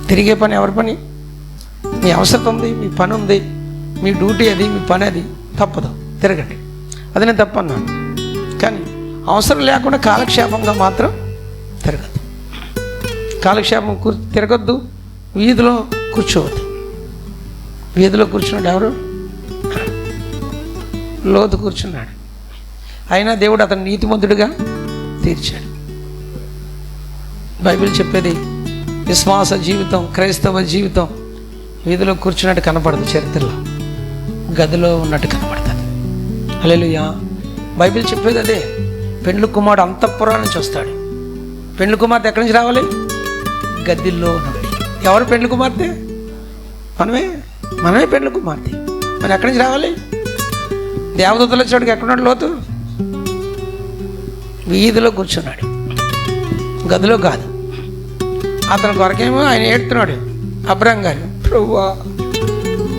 తిరిగే పని ఎవరి పని? మీ అవసరం ఉంది, మీ పని ఉంది, మీ డ్యూటీ అది, మీ పని అది, తప్పదు, తిరగండి. అది నేను తప్పన్నాను. కానీ అవసరం లేకుండా కాలక్షేపంగా మాత్రం తిరగద్దు. కాలక్షేపం తిరగద్దు. వీధిలో కూర్చోవద్దు. వీధిలో కూర్చున్నాడు ఎవరు? లోతు కూర్చున్నాడు. అయినా దేవుడు అతను నీతిమంతుడిగా తీర్చాడు. బైబిల్ చెప్పేది విశ్వాస జీవితం, క్రైస్తవ జీవితం వీధిలో కూర్చున్నట్టు కనపడదు, చరిత్రలో గదిలో ఉన్నట్టు కనపడుతుంది. హల్లెలూయా. బైబిల్ చెప్పేది అదే. పెండ్లి కుమారుడు అంతఃపురం నుంచి వస్తాడు. పెండ్లి కుమార్తె ఎక్కడి నుంచి రావాలి? గదిలో నుండి. ఎవరు పెండ్లి కుమార్తె? మనమే పెండ్లి కుమార్తె. మరి ఎక్కడి నుంచి రావాలి? దేవదూతల చోటుకి ఎక్కడున్నాడు లోతు? వీధిలో కూర్చున్నాడు, గదిలో కాదు. అతని కొరకేమో ఆయన ఏడుతున్నాడు. అబ్రాహాం గారు, ప్రభువా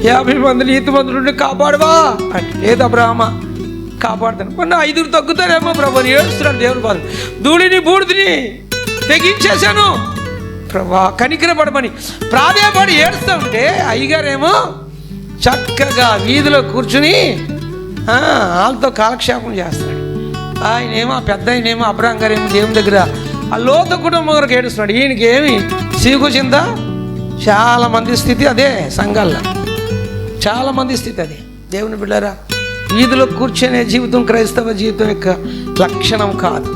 50 మంది నీతిమంతులుండి కాపాడవా అంటే, లేదు అబ్రాహ్మా కాపాడుతాను. మొన్న 5 తగ్గుతారేమో ప్రభు అని ఏడుస్తున్నాడు. దేవుని బాధ, ధూళిని బూడిదని తెగించేశాను ప్రభా కనికరపడమని ప్రాధేయపడి ఏడుస్తూ ఉంటే, అయ్యగారేమో చక్కగా వీధిలో కూర్చుని వాళ్ళతో కాలక్షేపం చేస్తున్నాడు. ఆయనేమో పెద్ద ఆయనేమో అబ్రాహాం గారు ఏమో దేవుని దగ్గర ఆ లోతు కుటుంబం వరకు ఏడుస్తున్నాడు. ఈయనకి ఏమి సీగుచిందా? చాలామంది స్థితి అదే. సంఘాల్లో చాలామంది స్థితి అదే. దేవుని బిడ్డలారా, వీధిలో కూర్చునే జీవితం క్రైస్తవ జీవితం యొక్క లక్షణం కాదు.